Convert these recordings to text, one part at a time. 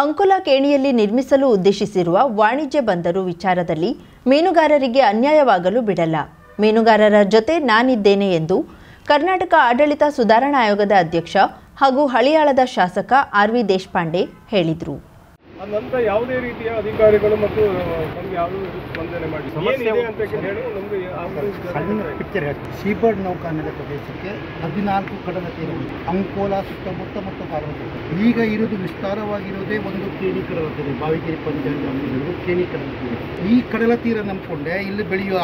ಅಂಕೋಲಾ ಕೇಣಿಯಲ್ಲಿ ನಿರ್ಮಿಸಲು ಉದ್ದೇಶಿಸಿರುವ ವಾಣಿಜ್ಯ ಬಂದರು ವಿಚಾರದಲ್ಲಿ ಮೀನುಗಾರರಿಗೆ ಅನ್ಯಾಯವಾಗಲು ಬಿಡಲ್ಲ. ಮೀನುಗಾರರ ಜೊತೆ ನಾನಿದ್ದೇನೆ ಎಂದು ಕರ್ನಾಟಕ ಆಡಳಿತ ಸುಧಾರಣಾ ಆಯೋಗದ ಅಧ್ಯಕ್ಷ ಹಾಗೂ ಹಳಿಯಾಳದ ಶಾಸಕ ಆರ್.ವಿ. ದೇಶಪಾಂಡೆ ಹೇಳಿದರು. ನಂತರ ಯಾವುದೇ ರೀತಿಯ ಅಧಿಕಾರಿಗಳು ಮತ್ತು ನಮಗೆ ಯಾವುದೂ ಸ್ಪಂದನೆ ಮಾಡಿ ಏನಿದೆ ಅಂತ ಹೇಳಿ ನಮಗೆ ಸಣ್ಣ ಪಿಕ್ಚರ್ ಹೇಳ್ತೀವಿ. ಸೀಬರ್ಡ್ ನೌಕಾನೆಲೆ ಪ್ರದೇಶಕ್ಕೆ 14 ಕಡಲ ತೀರಗಳು, ಅಂಕೋಲಾ ಸುತ್ತಮುತ್ತ ಮತ್ತು ಪಾರ್ವತಿ. ಈಗ ಇರುವುದು ವಿಸ್ತಾರವಾಗಿರುವುದೇ ಒಂದು ಕೇಣಿ ಕಡಲ ತೀರ, ಬಾವಿಕೆರೆ ಪಂಚಾಯತ್ ಕೇಣಿ ಕಡಲ ತೀರ. ಈ ಕಡಲ ತೀರ ನಂಬಿಕೊಂಡೆ ಇಲ್ಲಿ ಬೆಳೆಯುವ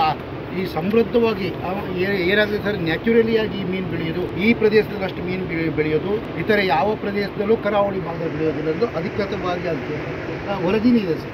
ಈ ಸಮೃದ್ಧವಾಗಿ ಏನಾದರೂ ಸರ್ ನ್ಯಾಚುರಲಿಯಾಗಿ ಈ ಮೀನು ಬೆಳೆಯೋದು, ಈ ಪ್ರದೇಶದಲ್ಲಿ ಅಷ್ಟು ಮೀನು ಬೆಳೆಯೋದು ಇತರ ಯಾವ ಪ್ರದೇಶದಲ್ಲೂ ಕರಾವಳಿ ಭಾಗದಲ್ಲಿ ಬೆಳೆಯೋದಿಲ್ಲ ಎಂದು ಅಧಿಕೃತವಾಗಿ ಅದಕ್ಕೆ ವರದಿನೇ ಇದೆ ಸರ್.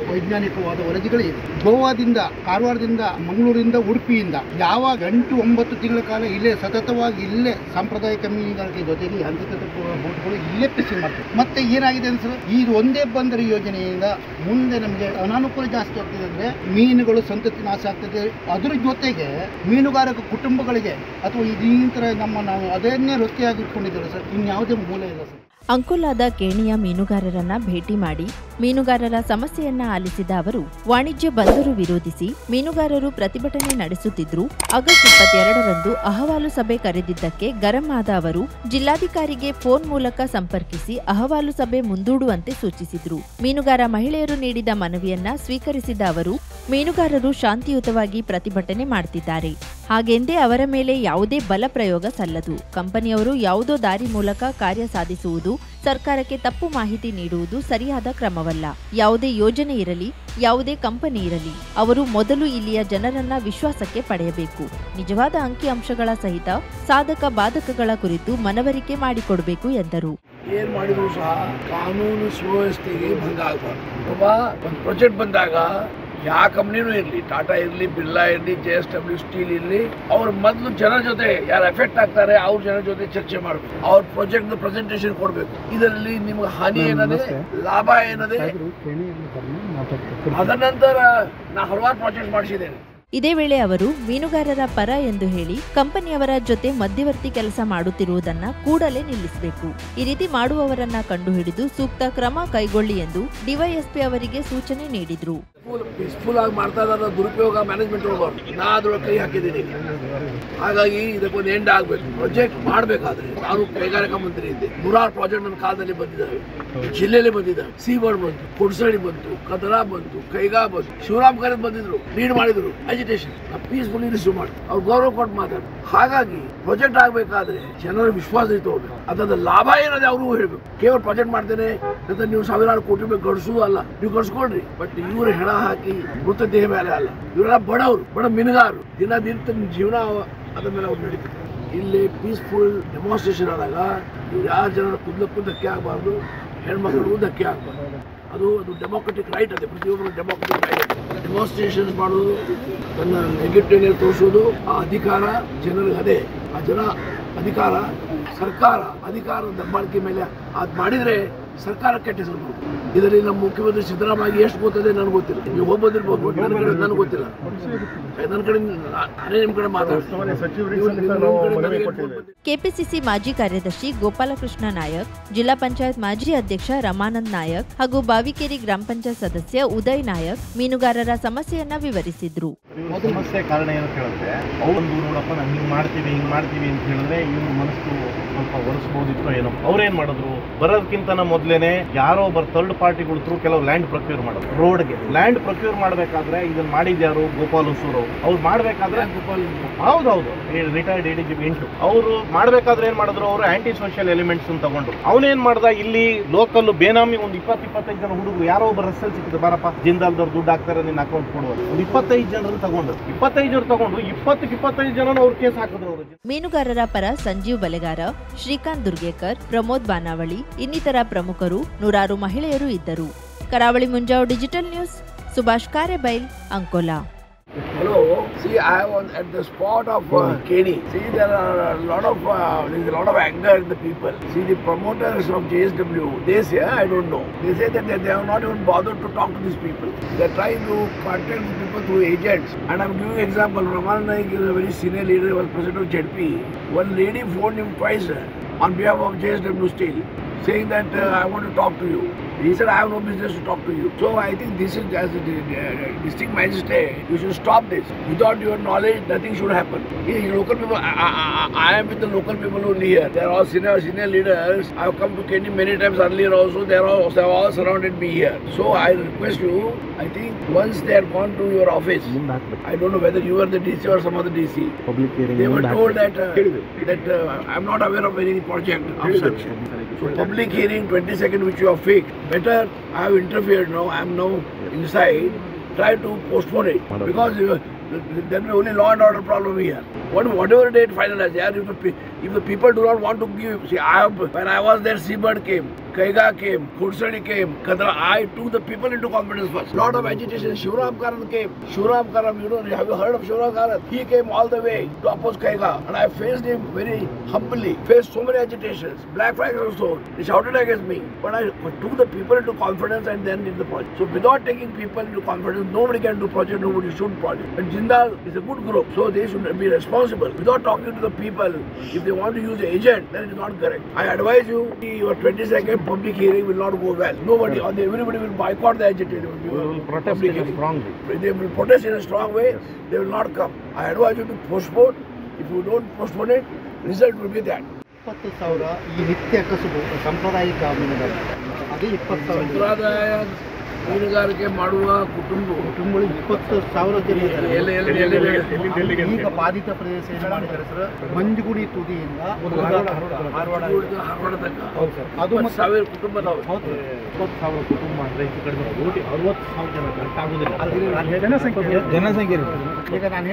ವೈಜ್ಞಾನಿಕವಾದ ವರದಿಗಳೇ ಇದೆ. ಗೋವಾದಿಂದ, ಕಾರವಾರದಿಂದ, ಮಂಗಳೂರಿಂದ, ಉಡುಪಿಯಿಂದ ಯಾವಾಗ 8-9 ತಿಂಗಳ ಕಾಲ ಇಲ್ಲೇ ಸತತವಾಗಿ ಇಲ್ಲೇ ಸಾಂಪ್ರದಾಯಿಕ ಮೀನುಗಾರಿಕೆ ಜೊತೆಗೆ ಹಂತಕತೆ ಬೋಟ್ಗಳು ಇಲ್ಲೇ ಫಿಶಿಂಗ್ ಮಾಡ್ತಾರೆ. ಮತ್ತೆ ಏನಾಗಿದೆ ಅಂದ್ರೆ ಇದು ಒಂದೇ ಬಂದರ ಯೋಜನೆಯಿಂದ ಮುಂದೆ ನಮಗೆ ಅನಾನುಕೂಲ ಜಾಸ್ತಿ ಆಗ್ತದೆ. ಅಂದರೆ ಮೀನುಗಳು ಸಂತತಿ ನಾಶ ಆಗ್ತದೆ. ಅದರ ಜೊತೆಗೆ ಮೀನುಗಾರಕ ಕುಟುಂಬಗಳಿಗೆ ಅಥವಾ ಇದೀಂತರ ನಾವು ಅದನ್ನೇ ವೃತ್ತಿಯಾಗಿ ಇಟ್ಕೊಂಡಿದ್ದೇವೆ ಸರ್. ಇನ್ಯಾವುದೇ ಮೂಲ ಇಲ್ಲ ಸರ್. ಅಂಕೋಲಾದ ಕೇಣಿಯ ಮೀನುಗಾರರನ್ನ ಭೇಟಿ ಮಾಡಿ ಮೀನುಗಾರರ ಸಮಸ್ಯೆಯನ್ನ ಆಲಿಸಿದ ಅವರು ವಾಣಿಜ್ಯ ಬಂದರು ವಿರೋಧಿಸಿ ಮೀನುಗಾರರು ಪ್ರತಿಭಟನೆ ನಡೆಸುತ್ತಿದ್ರು. ಆಗಸ್ಟ್ 22ರಂದು ಅಹವಾಲು ಸಭೆ ಕರೆದಿದ್ದಕ್ಕೆ ಗರಂ ಆದ ಅವರು ಜಿಲ್ಲಾಧಿಕಾರಿಗೆ ಫೋನ್ ಮೂಲಕ ಸಂಪರ್ಕಿಸಿ ಅಹವಾಲು ಸಭೆ ಮುಂದೂಡುವಂತೆ ಸೂಚಿಸಿದ್ರು. ಮೀನುಗಾರ ಮಹಿಳೆಯರು ನೀಡಿದ ಮನವಿಯನ್ನ ಸ್ವೀಕರಿಸಿದ ಅವರು ಮೀನುಗಾರರು ಶಾಂತಿಯುತವಾಗಿ ಪ್ರತಿಭಟನೆ ಮಾಡುತ್ತಿದ್ದಾರೆ, ಹಾಗೆಂದೇ ಅವರ ಮೇಲೆ ಯಾವುದೇ ಬಲ ಪ್ರಯೋಗ ಸಲ್ಲದು. ಕಂಪನಿಯವರು ಯಾವುದೋ ದಾರಿ ಮೂಲಕ ಕಾರ್ಯ ಸಾಧಿಸುವುದು, ಸರ್ಕಾರಕ್ಕೆ ತಪ್ಪು ಮಾಹಿತಿ ನೀಡುವುದು ಸರಿಯಾದ ಕ್ರಮವಲ್ಲ. ಯಾವುದೇ ಯೋಜನೆ ಇರಲಿ, ಯಾವುದೇ ಕಂಪನಿ ಇರಲಿ, ಅವರು ಮೊದಲು ಇಲ್ಲಿಯ ಜನರನ್ನ ವಿಶ್ವಾಸಕ್ಕೆ ಪಡೆಯಬೇಕು. ನಿಜವಾದ ಅಂಕಿಅಂಶಗಳ ಸಹಿತ ಸಾಧಕ ಬಾಧಕಗಳ ಕುರಿತು ಮನವರಿಕೆ ಮಾಡಿಕೊಡಬೇಕು ಎಂದರು. ಏನ್ ಮಾಡಿದ್ರು ಸಹ ಕಾನೂನು ಸುವ್ಯವಸ್ಥೆಗೆ ಭಂಗ ಆಗಬಾರ್ದು. ಒಂದು ಪ್ರಾಜೆಕ್ಟ್ ಬಂದಾಗ ಯಾವ ಕಂಪ್ನಿನೂ ಇರಲಿ, ಟಾಟಾ ಇರಲಿ, ಬಿರ್ಲಾ ಇರಲಿ, JSW ಸ್ಟೀಲ್ ಇರಲಿ, ಅವ್ರ ಮೊದಲು ಜನರ ಜೊತೆ ಯಾರು ಎಫೆಕ್ಟ್ ಆಗ್ತಾರೆ ಅವ್ರ ಜನರ ಜೊತೆ ಚರ್ಚೆ ಮಾಡಬೇಕು. ಅವ್ರ ಪ್ರಾಜೆಕ್ಟ್ ಪ್ರೆಸೆಂಟೇಷನ್ ಕೊಡಬೇಕು. ಇದರಲ್ಲಿ ನಿಮ್ಗೆ ಹಾನಿ ಏನದೆ, ಲಾಭ ಏನದೆ, ಅದರ ನಂತರ ನಾ ಹಲವಾರು ಪ್ರಾಜೆಕ್ಟ್ ಮಾಡಿಸಿದ್ದೇನೆ. ಇದೇ ವೇಳೆ ಅವರು ಮೀನುಗಾರರ ಪರ ಎಂದು ಹೇಳಿ ಕಂಪನಿಯವರ ಜೊತೆ ಮಧ್ಯವರ್ತಿ ಕೆಲಸ ಮಾಡುತ್ತಿರುವುದನ್ನ ಕೂಡಲೇ ನಿಲ್ಲಿಸಬೇಕು. ಈ ರೀತಿ ಮಾಡುವವರನ್ನ ಕಂಡುಹಿಡಿದು ಸೂಕ್ತ ಕ್ರಮ ಕೈಗೊಳ್ಳಿ ಎಂದು ಡಿವೈಎಸ್ಪಿ ಅವರಿಗೆ ಸೂಚನೆ ನೀಡಿದ್ರು. ಪೀಸ್ಫುಲ್ ಆಗಿ ಮಾಡ್ತಾ ಇದ್ದಾರೆ, ದುರುಪಯೋಗ ಮ್ಯಾನೇಜ್ಮೆಂಟ್ ಹೋಗಬಾರ್ದು. ನಾ ಅದ್ರೊಳಗೆ ಕೈ ಹಾಕಿದ್ದೀನಿ. ಹಾಗಾಗಿ ಇದಕ್ಕೊಂದು ಎಂಡ್ ಆಗಬೇಕು. ಪ್ರಾಜೆಕ್ಟ್ ಮಾಡಬೇಕಾದ್ರೆ ನಾನು ಕೈಗಾರಿಕಾ ಮಂತ್ರಿ ಇದ್ದೆ. 100 ಪ್ರಾಜೆಕ್ಟ್ ನನ್ನ ಕಾಲದಲ್ಲಿ ಬಂದಿದ್ದಾವೆ, ಜಿಲ್ಲೆಯಲ್ಲಿ ಬಂದಿದ್ದಾವೆ. ಸೀಬರ್ಡ್ ಬಂತು, ಕುಡ್ಸಳಿ ಬಂತು, ಕದರಾ ಬಂತು, ಕೈಗಾ ಬಂತು, ಶಿವರಾಮ್ ಕರೆದ್ ಬಂದಿದ್ರು, ಲೀಡ್ ಮಾಡಿದ್ರು ಅಜಿಟೇಷನ್. ಪೀಸ್ಫುಲ್ ರಿಸೀವ್ ಮಾಡಿ ಅವ್ರು ಗೌರವ ಕೊಟ್ಟು ಮಾತಾಡ. ಹಾಗಾಗಿ ಪ್ರಾಜೆಕ್ಟ್ ಆಗಬೇಕಾದ್ರೆ ಜನರ ವಿಶ್ವಾಸ ಇತ್ತು. ಅದರ ಲಾಭ ಏನದೆ ಅವ್ರಿಗೂ ಹೇಳ್ಬೇಕು. ಕೇವಲ ಪ್ರಾಜೆಕ್ಟ್ ಮಾಡ್ತೇನೆ ಅಂತ ನೀವು ಸಾವಿರಾರು ಕೋಟಿ ರೂಪಾಯಿ ಗಳಿಸೋದು ಅಲ್ಲ, ನೀವು ಗಳಿಸ್ಕೊಳ್ರಿ. ಬಟ್ ಇವರು ಹೆಣ ಹಾಕಿ ಮೃತ ದೇಹ ಮೇಲೆ ಅಲ್ಲ. ಇವರೆಲ್ಲ ಬಡವರು, ಬಡ ಮೀನುಗಾರರು, ದಿನ ಜೀವನ ಅದ್ರ ಮೇಲೆ ಅವ್ರು ನಡೀತಾರೆ. ಇಲ್ಲಿ ಪೀಸ್ಫುಲ್ ಡೆಮಾನ್ಸ್ಟ್ರೇಷನ್ ಆದಾಗ ಇವ್ರು ಯಾರ ಜನರ ಕುದ್ಲಕ್ಕೂ ಧಕ್ಕೆ ಆಗಬಾರ್ದು, ಹೆಣ್ಮಕ್ಳಿಗೂ ಧಕ್ಕೆ ಆಗಬಾರ್ದು. ಅದು ಡೆಮೋಕ್ರೆಟಿಕ್ ರೈಟ್ ಅದೇ, ಪ್ರತಿಯೊಬ್ಬರು ಡೆಮೋಕ್ರೆಟಿಕ್ ರೈಟ್. ಡೆಮಾನ್ಸ್ಟ್ರೇಷನ್ಸ್ ಮಾಡೋದು, ತನ್ನ ನೆಗೆಟಿವ್ ತೋರಿಸೋದು, ಆ ಅಧಿಕಾರ ಜನರಿಗೆ ಅದೇ. ಆ ಜನ ಅಧಿಕಾರ, ಸರ್ಕಾರ ಅಧಿಕಾರದ ದಬ್ಬಾಳಿಕೆ ಮೇಲೆ ಅದು ಮಾಡಿದರೆ ಸರ್ಕಾರ ಕೆಟ್ಟ ಹೆಸರು ಬರುತ್ತೆ. ಇದರಲ್ಲಿ ನಮ್ಮ ಮುಖ್ಯಮಂತ್ರಿ ಸಿದ್ದರಾಮಯ್ಯ ಎಷ್ಟು ಗೊತ್ತದೆ ನನಗೆ ಗೊತ್ತಿಲ್ಲ. ನೀವು ಹೋಗ್ಬೋದಿರ್ಬೋದು, ನನ್ನ ಕಡೆ ನನಗೆ ಗೊತ್ತಿಲ್ಲ. ನನ್ನ ಕಡೆ ನಿಮ್ಮ ಕಡೆ ಮಾತಾಡ್ತೀನಿ. ಕೆಪಿಸಿಸಿ ಮಾಜಿ ಕಾರ್ಯದರ್ಶಿ ಗೋಪಾಲಕೃಷ್ಣ ನಾಯಕ್, ಜಿಲ್ಲಾ ಪಂಚಾಯತ್ ಮಾಜಿ ಅಧ್ಯಕ್ಷ ರಮಾನಂದ್ ನಾಯಕ್ ಹಾಗೂ ಬಾವಿಕೇರಿ ಗ್ರಾಮ ಪಂಚಾಯತ್ ಸದಸ್ಯ ಉದಯ್ ನಾಯಕ್ ಮೀನುಗಾರರ ಸಮಸ್ಯೆಯನ್ನ ವಿವರಿಸಿದ್ರು. ಸಮಸ್ಯೆ ಕಾರಣ ಏನಂತ ಹೇಳಿದ್ರೆ, ಅವ್ರೊಂದು ನೋಡಪ್ಪ ನಾವು ಹಿಂಗ್ ಮಾಡ್ತೀವಿ ಅಂತ ಹೇಳಿದ್ರೆ ಇವ್ರ ಮನಸ್ಸು ಸ್ವಲ್ಪ ಒರೆಸ್ಬೋದಿತ್ತು ಏನೋ. ಅವ್ರೇನ್ ಮಾಡಿದ್ರು, ಬರೋದಕ್ಕಿಂತ ಮೊದಲೇನೆ ಯಾರೋ ಒಬ್ಬರು ಥರ್ಡ್ ಪಾರ್ಟಿಗಳು ಕೆಲವು ಲ್ಯಾಂಡ್ ಪ್ರೊಕ್ಯೂರ್ ಮಾಡೋದು. ರೋಡ್ಗೆ ಲ್ಯಾಂಡ್ ಪ್ರೊಕ್ಯೂರ್ ಮಾಡಬೇಕಾದ್ರೆ ಇದನ್ನ ಮಾಡಿದ್ಯಾರು? ಗೋಪಾಲ್ ಹೊಸೂರು. ಅವ್ರು ಮಾಡಬೇಕಾದ್ರೆ ಹೌದೌದು ರಿಟೈರ್ಡ್ ADGP 8 ಅವರು ಮಾಡಬೇಕಾದ್ರೆ ಏನ್ ಮಾಡಿದ್ರು, ಅವರು ಆಂಟಿ ಸೋಷಿಯಲ್ ಎಲಿಮೆಂಟ್ಸ್ ತಗೊಂಡು ಅವನೇನ್ ಮಾಡ್ದ, ಇಲ್ಲಿ ಲೋಕಲ್ ಬೇನಾಮಿ ಒಂದು 20-25 ಜನ ಹುಡುಗರು ಯಾರೋ ಒಬ್ಬ ರಸ್ತೆಲ್ ಸಿಕ್ಕಿದ್ರು, ಬಾರಪ್ಪ ಜಿಂದಾಲ್ದವ್ರು ದುಡ್ಡು ಹಾಕ್ತಾರೆ ನಿನ್ನ ಅಕೌಂಟ್ ಕೊಡುವರು. ಒಂದು 25 ಜನರನ್ನು ತಗೊಂಡು 20-25 ಜನ ಅವ್ರು ಕೇಸ್ ಹಾಕಿದ್ರು. ಅವರು ಮೀನುಗಾರರ ಪರ ಸಂಜೀವ್ ಬಲೆಗಾರ, ಶ್ರೀಕಾಂತ್ ದುರ್ಗೇಕರ್, ಪ್ರಮೋದ್ ಬಾನಾವಳಿ ಇನ್ನಿತರ ಪ್ರಮುಖರು, ನೂರಾರು ಮಹಿಳೆಯರು ಇದ್ದರು. Karavali Munjavu digital news, Subhash Karebail, Ankola. Hello. See, I was at the spot of Keni. See, there are a lot of anger in the people. See, the promoters of JSW, they say, I don't know. They say that they have not even bothered to talk to these people. They are trying to contact the people through agents. And I am giving an example. Raman Naik is a very senior leader, was president of ZP. One lady phoned him twice on behalf of JSW Steel, saying that I want to talk to you. He said, I have no business to talk to you. So I think this is, as a district magistrate, you should stop this. Without your knowledge, nothing should happen. Local people, I am with the local people only here. They are all senior leaders. I have come to Kenny many times earlier also. They have all surrounded me here. So I request you, I think once they are gone to your office, I don't know whether you are the DC or some other DC. Public hearing. They were told that I am not aware of any project of such. So public hearing 22nd which you have fixed, better I have interfered now, I am now inside, try to postpone it because there will be only law and order problem here. Whatever date finalized, if the people do not want to give, see, when I was there, Seabird came, Kaiga came, Kursani came, Kadra, I took the people into confidence first. Lot of agitation. Shivram Karan came. Shivram Karan, have you heard of Shivram Karan? He came all the way to oppose Kaiga, and I faced him very humbly. Faced so many agitations. Black flags also. They shouted against me, but I took the people into confidence and then did the project. So without taking people into confidence, nobody can do project. Nobody should project. And Jindal is a good group, so they should be responsible. Without talking to the people, if they want to use the agent, then it is not correct. I advise you, your 22nd public hearing will not go well. Everybody will boycott the agitated. We will protest in a strong way. They will protest in a strong way. Yes. They will not come. I advise you to postpone. If you don't postpone it, result will be that. 20,000 ಈ ನಿತ್ಯ ಕಸುಬು ಸಾಂಪ್ರದಾಯಿಕ ಮೀನುಗಾರಿಕೆ ಅದೇ 20,000 ಸಂಪ್ರದಾಯ ಮೀನುಗಾರಿಕೆ ಮಾಡುವ ಕುಟುಂಬಗಳು 20,000 ಜನ ಇದ್ದಾರೆ. ಈಗ ಬಾಧಿತ ಪ್ರದೇಶ ಏನು ಮಾಡಿದ್ದಾರೆ ಸರ್, ಮಂಜುಗುಡಿ ತುದಿಯಿಂದ ಧಾರವಾಡ ತನಕ ಅದು 10,000 ಕುಟುಂಬ 20,000 ಕುಟುಂಬ ಅಂದ್ರೆ ಹೆಚ್ಚು ಕಡಿಮೆ 60,000 ಜನ ಕರೆಕ್ಟ್ ಆಗುದಿಲ್ಲ. ಜನಸಂಖ್ಯೆ ಈಗ ನಾನು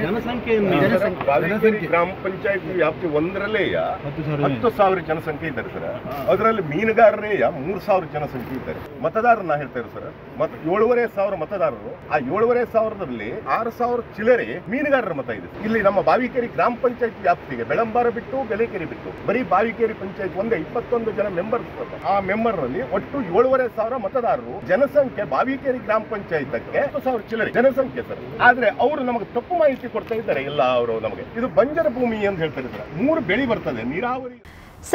ಬಾವಿಕೇರಿ ಗ್ರಾಮ ಪಂಚಾಯತ್ ವ್ಯಾಪ್ತಿ ಒಂದರಲ್ಲೇ 10,000 ಜನಸಂಖ್ಯೆ ಇದ್ದಾರೆ ಸರ್. ಅದರಲ್ಲಿ ಮೀನುಗಾರರೇ 3,000 ಜನಸಂಖ್ಯೆ ಇದ್ದಾರೆ. ಮತದಾರರನ್ನ ಹೇಳ್ತಾರೆ ಸರ್, 7,500 ಮತದಾರರು. ಆ 7,500ರಲ್ಲಿ 6,000 ಚಿಲ್ಲರೆ ಮೀನುಗಾರರ ಮತ ಇದೆ. ಇಲ್ಲಿ ನಮ್ಮ ಬಾವಿಕೇರಿ ಗ್ರಾಮ ಪಂಚಾಯತ್ ವ್ಯಾಪ್ತಿಗೆ ಬೆಳಂಬಾರ ಬಿಟ್ಟು ಬೆಲೇಕೆರೆ ಬಿಟ್ಟು ಬರೀ ಬಾವಿಕೇರಿ ಪಂಚಾಯತ್ ಒಂದೇ 21 ಜನ ಮೆಂಬರ್. ಆ ಮೆಂಬರ್ ನಲ್ಲಿ ಒಟ್ಟು 7,500 ಮತದಾರರು. ಜನಸಂಖ್ಯೆ ಬಾವಿಕೇರಿ ಗ್ರಾಮ ಪಂಚಾಯತ್ 10,000 ಚಿಲ್ಲರೆ ಜನಸಂಖ್ಯೆ ಸರ್. ಆದ್ರೆ ಅವರು ನಮಗೆ ತಪ್ಪು ಮಾಹಿತಿ ಕೊಡ್ತಾ ಇದ್ದಾರೆ. ಎಲ್ಲ ಅವರು ನಮಗೆ ಇದು ಬಂಜರ ಭೂಮಿ ಅಂತ ಹೇಳ್ತಾರೆ ಸರ್. 3 ಬೆಳೆ ಬರ್ತದೆ, ನೀರಾವರಿ.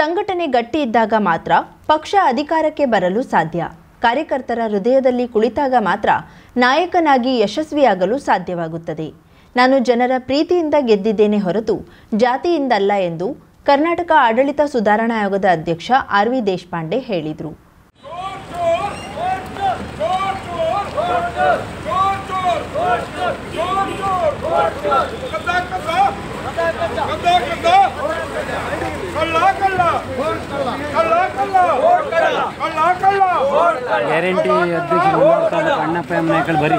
ಸಂಘಟನೆ ಗಟ್ಟಿ ಇದ್ದಾಗ ಮಾತ್ರ ಪಕ್ಷ ಅಧಿಕಾರಕ್ಕೆ ಬರಲು ಸಾಧ್ಯ. ಕಾರ್ಯಕರ್ತರ ಹೃದಯದಲ್ಲಿ ಕುಳಿತಾಗ ಮಾತ್ರ ನಾಯಕನಾಗಿ ಯಶಸ್ವಿಯಾಗಲು ಸಾಧ್ಯವಾಗುತ್ತದೆ. ನಾನು ಜನರ ಪ್ರೀತಿಯಿಂದ ಗೆದ್ದಿದ್ದೇನೆ ಹೊರತು ಜಾತಿಯಿಂದಲ್ಲ ಎಂದು ಕರ್ನಾಟಕ ಆಡಳಿತ ಸುಧಾರಣಾ ಆಯೋಗದ ಅಧ್ಯಕ್ಷ ಆರ್.ವಿ. ದೇಶಪಾಂಡೆ ಹೇಳಿದರು. ಗ್ಯಾರಂಟಿ ಅಧ್ಯಕ್ಷ ಅಣ್ಣಪ್ಪ ನಾಯಕರು ಬರೀ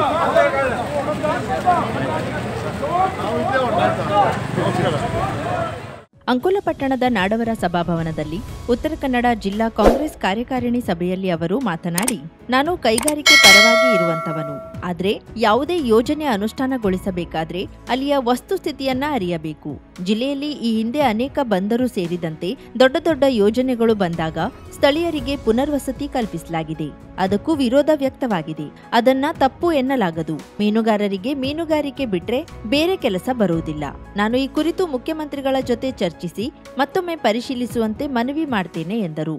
ಅಂಕೋಲ ಪಟ್ಟಣದ ನಾಡವರ ಸಭಾಭವನದಲ್ಲಿ ಉತ್ತರ ಕನ್ನಡ ಜಿಲ್ಲಾ ಕಾಂಗ್ರೆಸ್ ಕಾರ್ಯಕಾರಿಣಿ ಸಭೆಯಲ್ಲಿ ಅವರು ಮಾತನಾಡಿ, ನಾನು ಕೈಗಾರಿಕೆ ಪರವಾಗಿ ಇರುವಂತವನು. ಆದರೆ ಯಾವುದೇ ಯೋಜನೆ ಅನುಷ್ಠಾನಗೊಳಿಸಬೇಕಾದ್ರೆ ಅಲ್ಲಿಯ ವಸ್ತುಸ್ಥಿತಿಯನ್ನ ಅರಿಯಬೇಕು. ಜಿಲ್ಲೆಯಲ್ಲಿ ಈ ಹಿಂದೆ ಅನೇಕ ಬಂದರು ಸೇರಿದಂತೆ ದೊಡ್ಡ ದೊಡ್ಡ ಯೋಜನೆಗಳು ಬಂದಾಗ ಸ್ಥಳೀಯರಿಗೆ ಪುನರ್ವಸತಿ ಕಲ್ಪಿಸಲಾಗಿದೆ. ಅದಕ್ಕೂ ವಿರೋಧ ವ್ಯಕ್ತವಾಗಿದೆ. ಅದನ್ನ ತಪ್ಪು ಎನ್ನಲಾಗದು. ಮೀನುಗಾರರಿಗೆ ಮೀನುಗಾರಿಕೆ ಬಿಟ್ರೆ ಬೇರೆ ಕೆಲಸ ಬರುವುದಿಲ್ಲ. ನಾನು ಈ ಕುರಿತು ಮುಖ್ಯಮಂತ್ರಿಗಳ ಜೊತೆ ಚರ್ಚಿಸಿ ಮತ್ತೊಮ್ಮೆ ಪರಿಶೀಲಿಸುವಂತೆ ಮನವಿ ಮಾಡ್ತೇನೆ ಎಂದರು.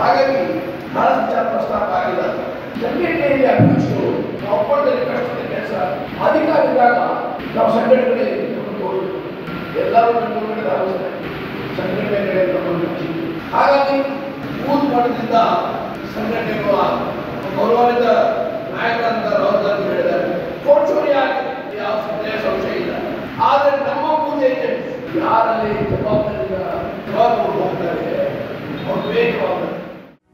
ಹಾಗಾಗಿ ಬಹಳಷ್ಟು ಪ್ರಸ್ತಾಪ ಆಗಿದೆ. ಸಂಘಟನೆಯಲ್ಲಿ ಅಭಿರುಚಿಗಳು ಒಪ್ಪಂದದಲ್ಲಿ ಕಷ್ಟದ ಕೆಲಸ ಅಧಿಕಾರ ಇದ್ದಾಗ ನಾವು ಸಂಘಟನೆ ಎಲ್ಲರೂ ಸಂಘಟನೆಗಳೇ ರುಚಿ. ಹಾಗಾಗಿ ಬೂತ್ ಮಟ್ಟದಿಂದ ಸಂಘಟನೆಗಳು ಗೌರವಾನ್ವಿತ ನಾಯಕರಾದ ರಾಹುಲ್ ಗಾಂಧಿ ಹೇಳಿದ್ದಾರೆ, ಕೋಚೂರಿ ಆಗಿದೆ, ಯಾವ ಸಂಶಯ ಇಲ್ಲ. ಆದರೆ ನಮ್ಮ ಬೂತ್ ಏಜೆಂಟ್ ಯಾರಲ್ಲಿ ಜವಾಬ್ದಾರಿ ಹೋಗ್ತಾರೆ ಅವ್ರು ಬೇಕಾಗ್ತದೆ.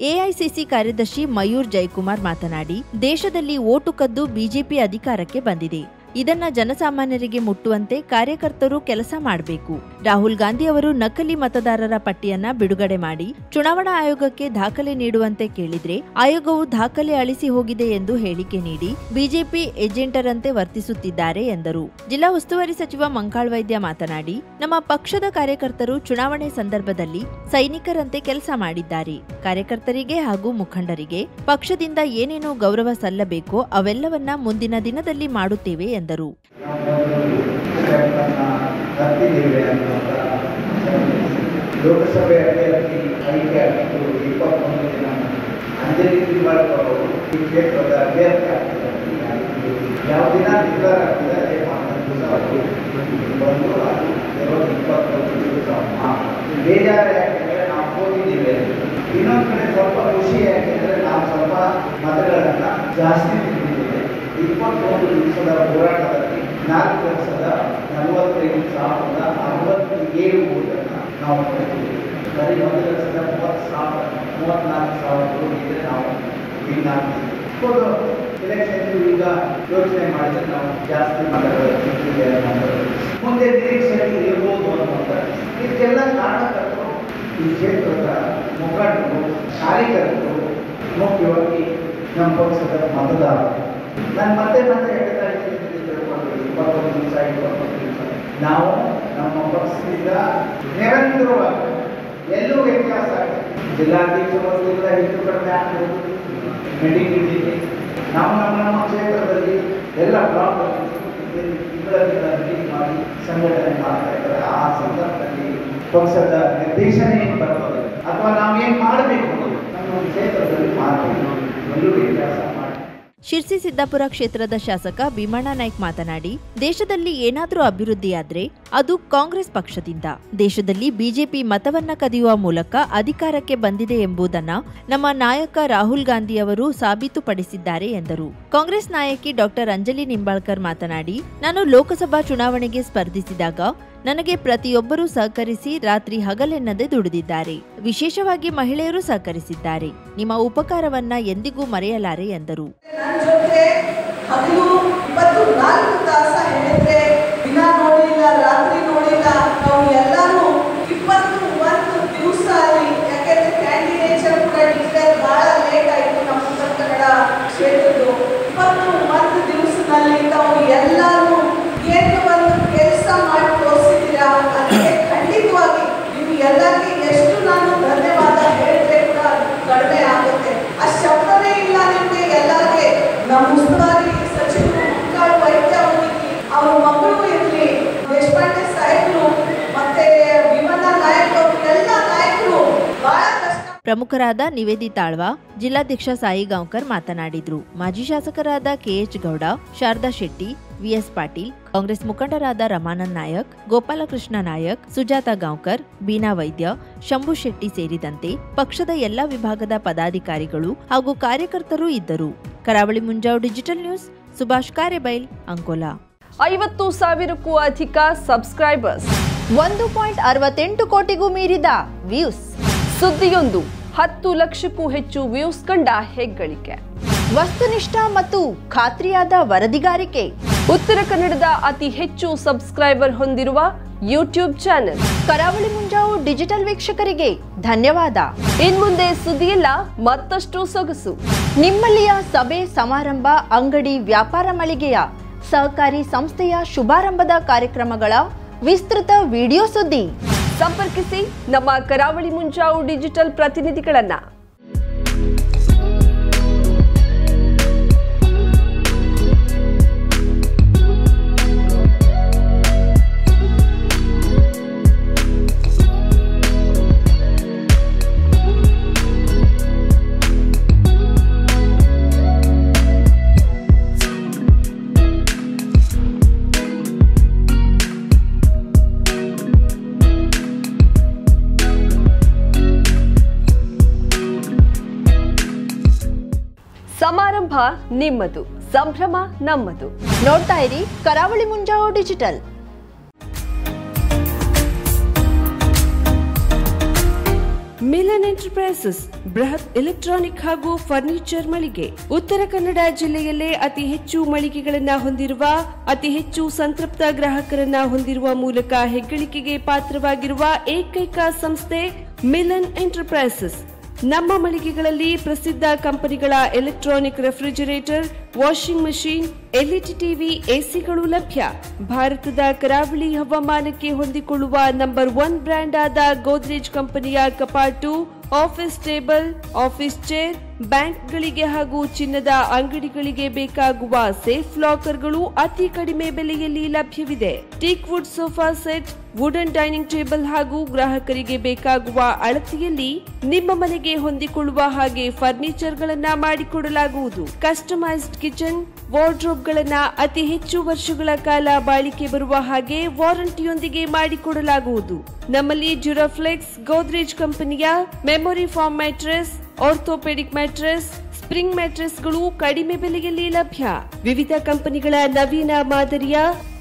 ಎಐಸಿಸಿ ಕಾರ್ಯದರ್ಶಿ ಮಯೂರ್ ಜಯಕುಮಾರ್ ಮಾತನಾಡಿ, ದೇಶದಲ್ಲಿ ಓಟು ಕದ್ದು ಬಿಜೆಪಿ ಅಧಿಕಾರಕ್ಕೆ ಬಂದಿದೆ. ಇದನ್ನ ಜನಸಾಮಾನ್ಯರಿಗೆ ಮುಟ್ಟುವಂತೆ ಕಾರ್ಯಕರ್ತರು ಕೆಲಸ ಮಾಡಬೇಕು. ರಾಹುಲ್ ಗಾಂಧಿ ಅವರು ನಕಲಿ ಮತದಾರರ ಪಟ್ಟಿಯನ್ನ ಬಿಡುಗಡೆ ಮಾಡಿ ಚುನಾವಣಾ ಆಯೋಗಕ್ಕೆ ದಾಖಲೆ ನೀಡುವಂತೆ ಕೇಳಿದ್ರೆ ಆಯೋಗವು ದಾಖಲೆ ಅಳಿಸಿ ಹೋಗಿದೆ ಎಂದು ಹೇಳಿಕೆ ನೀಡಿ ಬಿಜೆಪಿ ಏಜೆಂಟರಂತೆ ವರ್ತಿಸುತ್ತಿದ್ದಾರೆ ಎಂದರು. ಜಿಲ್ಲಾ ಉಸ್ತುವಾರಿ ಸಚಿವ ಮಂಕಾಳ್ ವೈದ್ಯ ಮಾತನಾಡಿ, ನಮ್ಮ ಪಕ್ಷದ ಕಾರ್ಯಕರ್ತರು ಚುನಾವಣೆ ಸಂದರ್ಭದಲ್ಲಿ ಸೈನಿಕರಂತೆ ಕೆಲಸ ಮಾಡಿದ್ದಾರೆ. ಕಾರ್ಯಕರ್ತರಿಗೆ ಹಾಗೂ ಮುಖಂಡರಿಗೆ ಪಕ್ಷದಿಂದ ಏನೇನು ಗೌರವ ಸಲ್ಲಬೇಕೋ ಅವೆಲ್ಲವನ್ನ ಮುಂದಿನ ದಿನದಲ್ಲಿ ಮಾಡುತ್ತೇವೆ ಎಂದರು. ಲೋಕಸಭೆ ಅಭ್ಯರ್ಥಿ ಆಯ್ಕೆ ಆಗಿದ್ದು 21 ದಿನ ಅಂಜಲಿ ಶ್ರೀನಿವಾಸರಾವ್ ಈ ಕ್ಷೇತ್ರದ ಅಭ್ಯರ್ಥಿ ಆಗ್ತಿದ್ದಾರೆ. ಯಾವ ದಿನ ನಿರ್ಧಾರ ಆಗ್ತದೆ ಅದೇ ದಿವಸ ಅವರು ಬಂದು ಅದು 21 ದಿವಸ ಬೇಜಾರು ಯಾಕೆಂದರೆ ನಾವು ಹೋಗಿದ್ದೀವಿ. ಇನ್ನೊಂದು ಕಡೆ ಸ್ವಲ್ಪ ಖುಷಿ ಯಾಕೆಂದರೆ ನಾವು ಸ್ವಲ್ಪ ಮತಗಳನ್ನು ಜಾಸ್ತಿ ತಿಂದಿದ್ದೇವೆ. 21 ದಿವಸದ ಹೋರಾಟದಲ್ಲಿ 4,45,67 ಓಟನ್ನು ನಾವು ಪಡೆದಿದ್ದೇವೆ. ಬರೀ 1,30,34,000 ಇದ್ದರೆ ನಾವು ವಿನ್ ಆಗ್ತೀವಿ. ಎಲೆಕ್ಷನ್ ಈಗ ಯೋಚನೆ ಮಾಡಿದರೆ ನಾವು ಜಾಸ್ತಿ ಮತಗಳು ಸಿಕ್ಕಿದೆ ಅನ್ನೋದು ಮುಂದೆ ನಿರೀಕ್ಷೆಯಲ್ಲಿ ಇರ್ಬೋದು ಅನ್ನೋದು. ಇದಕ್ಕೆಲ್ಲ ಕಾರಣಕರ್ತರು ಈ ಕ್ಷೇತ್ರದ ಮುಖಂಡರು, ಕಾರ್ಯಕರ್ತರು, ಮುಖ್ಯವಾಗಿ ನಮ್ಮ ಪಕ್ಷದ ಮತದಾರರು. ನಾನು ಮತ್ತೆ ಹೇಳ್ತಾ ಇದ್ದೀನಿ, 21 ದಿವಸ ನಾವು ನಮ್ಮ ಪಕ್ಷದಿಂದ ನಿರಂತರವಾಗಿ ಎಲ್ಲೂ ವ್ಯತ್ಯಾಸ ಆಗಿದೆ. ಜಿಲ್ಲಾಧ್ಯಕ್ಷರಿಂದ ಹೆಚ್ಚು ಕಡಿಮೆ ಆಗ್ಬೋದು, ಮೀಟಿಂಗ್ ಇದ್ದೀವಿ. ನಾವು ನಮ್ಮ ಕ್ಷೇತ್ರದಲ್ಲಿ ಎಲ್ಲ ಬ್ಲಾಕ್ ಮೀಟಿಂಗ್ ಮಾಡಿ ಸಂಘಟನೆ ಮಾಡ್ತಾ ಇದ್ದಾರೆ. ಆ ಸಂದರ್ಭದಲ್ಲಿ ಪಕ್ಷದ ನಿರ್ದೇಶನ ಏನು ಬರ್ತದೆ ಅಥವಾ ನಾವೇನು ಮಾಡಬೇಕು ನಮ್ಮ ಕ್ಷೇತ್ರದಲ್ಲಿ ಮಾಡ್ತೀವಿ, ಎಲ್ಲೂ ವ್ಯತ್ಯಾಸ ಮಾಡಿ. ಶಿರ್ಸಿ ಸಿದ್ದಾಪುರ ಕ್ಷೇತ್ರದ ಶಾಸಕ ಭೀಮಣ್ಣ ನಾಯ್ಕ್ ಮಾತನಾಡಿ, ದೇಶದಲ್ಲಿ ಏನಾದರೂ ಅಭಿವೃದ್ಧಿಯಾದ್ರೆ ಅದು ಕಾಂಗ್ರೆಸ್ ಪಕ್ಷದಿಂದ. ದೇಶದಲ್ಲಿ ಬಿಜೆಪಿ ಮತವನ್ನ ಕದಿಯುವ ಮೂಲಕ ಅಧಿಕಾರಕ್ಕೆ ಬಂದಿದೆ ಎಂಬುದನ್ನ ನಮ್ಮ ನಾಯಕ ರಾಹುಲ್ ಗಾಂಧಿ ಅವರು ಸಾಬೀತುಪಡಿಸಿದ್ದಾರೆ ಎಂದರು. ಕಾಂಗ್ರೆಸ್ ನಾಯಕಿ ಡಾಕ್ಟರ್ ಅಂಜಲಿ ನಿಂಬಾಳ್ಕರ್ ಮಾತನಾಡಿ, ನಾನು ಲೋಕಸಭಾ ಚುನಾವಣೆಗೆ ಸ್ಪರ್ಧಿಸಿದಾಗ ನನಗೆ ಪ್ರತಿಯೊಬ್ಬರೂ ಸಹಕರಿಸಿ ರಾತ್ರಿ ಹಗಲೆನ್ನದೆ ದುಡಿದಿದ್ದಾರೆ. ವಿಶೇಷವಾಗಿ ಮಹಿಳೆಯರು ಸಹಕರಿಸಿದ್ದಾರೆ. ನಿಮ್ಮ ಉಪಕಾರವನ್ನ ಎಂದಿಗೂ ಮರೆಯಲಾರೆ ಎಂದರು. ನನ್ನ ಜೊತೆ ಹಗಲು 24 ತಾಸು ಹೇಳಿದ್ರೆ ದಿನ ನೋಡಿಲ್ಲ, ರಾತ್ರಿ ನೋಡಿಲ್ಲ. ನಾವು ಎಲ್ಲರೂ 21 ದಿವಸ ಅಲ್ಲಿ, ಯಾಕೆಂದ್ರೆ ಕ್ಯಾಂಡಿಡೇಟ್ಸ್ ಕೂಡ ಡಿಕ್ಲೇರ್ ಬಹಳ ಲೇಟ್ ಆಯಿತು ನಮ್ಮ ಉತ್ತರ ಕನ್ನಡ ಕ್ಷೇತ್ರದ್ದು. 21 ದಿವಸದಲ್ಲಿ ನಾವು ಎಲ್ಲರೂ ಏನು ಒಂದು ಕೆಲಸ ಮಾಡಿ ತೋರಿಸಿದ್ದೀರಾ. ಅದಕ್ಕೆ ಖಂಡಿತವಾಗಿ ನೀವು ಎಲ್ಲರಿಗೆ ಎಷ್ಟು ನಾನು ಧನ್ಯವಾದ ಹೇಳಿದ್ರೆ ಕೂಡ ಕಡಿಮೆ ಆಗುತ್ತೆ. ಆ ಶಬ್ದನೇ ಇಲ್ಲ ನಿಮಗೆ ಎಲ್ಲರಿಗೆ. ನಮ್ಮ ಉಸ್ತುವಾರಿ ಸಚಿವರು ಮಂಕಾಳ್ ವೈದ್ಯ ಅವರಿಗೆ, ಅವ್ರ ಮಕ್ಕಳು ಇರಲಿ, ದೇಶಪಾಂಡೆ ಸಾಹೇಬರು ಮತ್ತೆ ಭೀಮಣ್ಣ ನಾಯಕ್ ಅವರು, ಎಲ್ಲ ನಾಯಕರು ಬಹಳ ಕಷ್ಟ. ಪ್ರಮುಖರಾದ ನಿವೇದಿತಾ ಆಳ್ವಾ, ಜಿಲ್ಲಾಧ್ಯಕ್ಷ ಸಾಯಿ ಗಾಂವ್ಕರ್ ಮಾತನಾಡಿದ್ರು. ಮಾಜಿ ಶಾಸಕರಾದ ಕೆಎಚ್ ಗೌಡ, ಶಾರದಾ ಶೆಟ್ಟಿ, ವಿಎಸ್ ಪಾಟೀಲ್, ಕಾಂಗ್ರೆಸ್ ಮುಖಂಡರಾದ ರಮಾನಂದ್ ನಾಯಕ್, ಗೋಪಾಲಕೃಷ್ಣ ನಾಯಕ್, ಸುಜಾತಾ ಗಾಂವ್ಕರ್, ಬೀನಾ ವೈದ್ಯ, ಶಂಭು ಶೆಟ್ಟಿ ಸೇರಿದಂತೆ ಪಕ್ಷದ ಎಲ್ಲಾ ವಿಭಾಗದ ಪದಾಧಿಕಾರಿಗಳು ಹಾಗೂ ಕಾರ್ಯಕರ್ತರು ಇದ್ದರು. Karavali Munjavu digital news, Subhash Karebail, Ankola. 50,000ಕ್ಕೂ ಅಧಿಕ ಸಬ್ಸ್ಕ್ರೈಬರ್ಸ್, 1.68 ಕೋಟಿಗೂ ಮೀರಿದ ವ್ಯೂಸ್, ಸುದ್ದಿಯೊಂದು 10 ಲಕ್ಷಕ್ಕೂ ಹೆಚ್ಚು ವ್ಯೂಸ್ ಕಂಡ ಹೆಗ್ಗಳಿಕೆ, ವಸ್ತುನಿಷ್ಠ ಮತ್ತು ಖಾತ್ರಿಯಾದ ವರದಿಗಾರಿಕೆ, ಉತ್ತರ ಕನ್ನಡದ ಅತಿ ಹೆಚ್ಚು ಸಬ್ಸ್ಕ್ರೈಬರ್ ಹೊಂದಿರುವ ಯೂಟ್ಯೂಬ್ ಚಾನೆಲ್ ಕರಾವಳಿ ಮುಂಜಾವು ಡಿಜಿಟಲ್ ವೀಕ್ಷಕರಿಗೆ ಧನ್ಯವಾದ. ಇನ್ಮುಂದೆ ಸುದ್ದಿಯಲ್ಲ ಮತ್ತಷ್ಟು ಸೊಗಸು. ನಿಮ್ಮಲ್ಲಿಯ ಸಭೆ ಸಮಾರಂಭ, ಅಂಗಡಿ ವ್ಯಾಪಾರ ಮಳಿಗೆಯ ಸಹಕಾರಿ ಸಂಸ್ಥೆಯ ಶುಭಾರಂಭದ ಕಾರ್ಯಕ್ರಮಗಳ ವಿಸ್ತೃತ ವಿಡಿಯೋ ಸುದ್ದಿ. ಸಂಪರ್ಕಿಸಿ ನಮ್ಮ ಕರಾವಳಿ ಮುಂಜಾವು ಡಿಜಿಟಲ್ ಪ್ರತಿನಿಧಿಗಳನ್ನ. ಸಮಾರಂಭ ನಿಮ್ಮದು, ಸಂಭ್ರಮ ನಮ್ಮದು. ನೋಡ್ತಾ ಇರಿ ಕರಾವಳಿ ಮುಂಜಾವು ಡಿಜಿಟಲ್. ಮಿಲನ್ ಎಂಟರ್ಪ್ರೈಸಸ್ ಬೃಹತ್ ಎಲೆಕ್ಟ್ರಾನಿಕ್ ಹಾಗೂ ಫರ್ನಿಚರ್ ಮಳಿಗೆ. ಉತ್ತರ ಕನ್ನಡ ಜಿಲ್ಲೆಯಲ್ಲೇ ಅತಿ ಹೆಚ್ಚು ಮಳಿಗೆಗಳನ್ನ ಹೊಂದಿರುವ, ಅತಿ ಹೆಚ್ಚು ಸಂತೃಪ್ತ ಗ್ರಾಹಕರನ್ನ ಹೊಂದಿರುವ ಮೂಲಕ ಹೆಗ್ಗಳಿಕೆಗೆ ಪಾತ್ರವಾಗಿರುವ ಏಕೈಕ ಸಂಸ್ಥೆ ಮಿಲನ್ ಎಂಟರ್ಪ್ರೈಸಸ್. ನಮ್ಮ ಮಳಿಗೆಗಳಲ್ಲಿ ಪ್ರಸಿದ್ಧ ಕಂಪನಿಗಳ electronic refrigerator, washing machine, LED TV, ಎಸಿಗಳು ಲಭ್ಯ. ಭಾರತದ ಕರಾವಳಿ ಹವಾಮಾನಕ್ಕೆ ಹೊಂದಿಕೊಳ್ಳುವ ನಂಬರ್ 1 ಬ್ರ್ಯಾಂಡ್ ಆದ ಗೋದ್ರೇಜ್ ಕಂಪನಿಯ ಕಪಾಟು, ಆಫೀಸ್ ಟೇಬಲ್, ಆಫೀಸ್ ಚೇರ್, ಬ್ಯಾಂಕ್ಗಳಿಗೆ ಹಾಗೂ ಚಿನ್ನದ ಅಂಗಡಿಗಳಿಗೆ ಬೇಕಾಗುವ ಸೇಫ್ ಲಾಕರ್ಗಳು ಅತಿ ಕಡಿಮೆ ಬೆಲೆಯಲ್ಲಿ ಲಭ್ಯವಿದೆ. Teak wood sofa set, wooden dining table ಹಾಗೂ ಗ್ರಾಹಕರಿಗೆ ಬೇಕಾಗುವ ಅಳತೆಯಲ್ಲಿ ನಿಮ್ಮ ಮನೆಗೆ ಹೊಂದಿಕೊಳ್ಳುವ ಹಾಗೆ ಫರ್ನಿಚರ್ ಗಳನ್ನ ಮಾಡಿಕೊಡಲಾಗುವುದು. ಕಸ್ಟಮೈಸ್ಡ್ ಕಿಚನ್, ವಾರ್ಡ್ರೋಬ್ ಗಳನ್ನ ಅತಿ ಹೆಚ್ಚು ವರ್ಷಗಳ ಕಾಲ ಬಾಳಿಕೆ ಬರುವ ಹಾಗೆ ವಾರಂಟಿಯೊಂದಿಗೆ ಮಾಡಿಕೊಡಲಾಗುವುದು. ನಮ್ಮಲ್ಲಿ ಡ್ಯೂರಾಫ್ಲೆಕ್ಸ್, ಗೋದ್ರೇಜ್ ಕಂಪನಿಯ memory foam mattress, orthopaedic mattress, spring ಮ್ಯಾಟ್ರೆಸ್ಗಳು ಕಡಿಮೆ ಬೆಲೆಯಲ್ಲಿ ಲಭ್ಯ. ವಿವಿಧ ಕಂಪನಿಗಳ ನವೀನ ಮಾದರಿಯ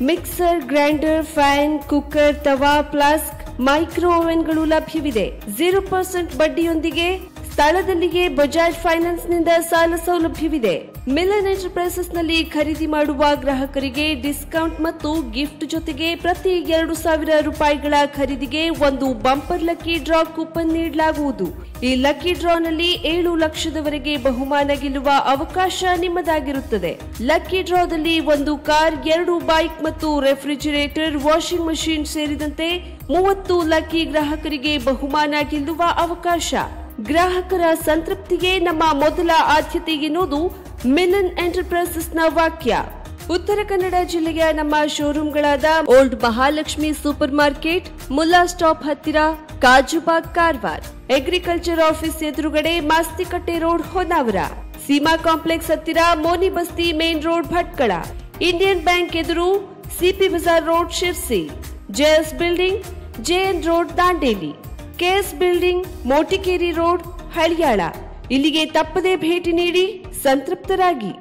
ಮಿಕ್ಸರ್, ಗ್ರೈಂಡರ್, ಫ್ಯಾನ್, ಕುಕ್ಕರ್, ತವಾ, ಫ್ಲಾಸ್ಕ್, ಮೈಕ್ರೋ ಓವೆನ್ಗಳು ಲಭ್ಯವಿದೆ. 0% ಬಡ್ಡಿಯೊಂದಿಗೆ ಸ್ಥಳದಲ್ಲಿಯೇ ಬಜಾಜ್ ಫೈನಾನ್ಸ್ ನಿಂದ ಸಾಲ ಸೌಲಭ್ಯವಿದೆ. ಮಿಲನ್ ಎಂಟರ್ಪ್ರೈಸಸ್ ನಲ್ಲಿ ಖರೀದಿ ಮಾಡುವ ಗ್ರಾಹಕರಿಗೆ ಡಿಸ್ಕೌಂಟ್ ಮತ್ತು ಗಿಫ್ಟ್ ಜೊತೆಗೆ ಪ್ರತಿ 2,000 ರೂಪಾಯಿಗಳ ಖರೀದಿಗೆ ಒಂದು ಬಂಪರ್ ಲಕ್ಕಿ ಡ್ರಾ ಕೂಪನ್ ನೀಡಲಾಗುವುದು. ಈ ಲಕ್ಕಿ ಡ್ರಾನಲ್ಲಿ 7 ಲಕ್ಷದವರೆಗೆ ಬಹುಮಾನ ಗೆಲ್ಲುವ ಅವಕಾಶ ನಿಮ್ಮದಾಗಿರುತ್ತದೆ. ಲಕ್ಕಿ ಡ್ರಾದಲ್ಲಿ 1 ಕಾರ್, 2 ಬೈಕ್ ಮತ್ತು ರೆಫ್ರಿಜರೇಟರ್, ವಾಷಿಂಗ್ ಮಷೀನ್ ಸೇರಿದಂತೆ 30 ಲಕ್ಕಿ ಗ್ರಾಹಕರಿಗೆ ಬಹುಮಾನ ಗೆಲ್ಲುವ ಅವಕಾಶ. ಗ್ರಾಹಕರ ಸಂತೃಪ್ತಿಗೆ ನಮ್ಮ ಮೊದಲ ಆದ್ಯತೆ ಎನ್ನುವುದು ಮಿಲನ್ ಎಂಟರ್ಪ್ರೈಸಸ್ನ ವಾಕ್ಯ. ಉತ್ತರ ಕನ್ನಡ ಜಿಲ್ಲೆಯ ನಮ್ಮ ಶೋರೂಮ್ಗಳಾದ old Mahalakshmi super market, Mulla stop ಹತ್ತಿರ, ಕಾಜುಬಾಗ್, ಕಾರವಾರ, ಅಗ್ರಿಕಲ್ಚರ್ ಆಫೀಸ್ ಎದುರುಗಡೆ, ಮಾಸ್ತಿಕಟ್ಟೆ ರೋಡ್, ಹೊನ್ನಾವರ, ಸೀಮಾ ಕಾಂಪ್ಲೆಕ್ಸ್ ಹತ್ತಿರ, Moni Basti main road, Bhatkal, Indian bank ಎದುರು, CP bazaar road, Sirsi, JS building, JN road, Dandeli, KS building, Motikeri road, Haliyal. ಇಲ್ಲಿಗೆ ತಪ್ಪದೇ ಭೇಟಿ ನೀಡಿ ಸಂತೃಪ್ತರಾಗಿ.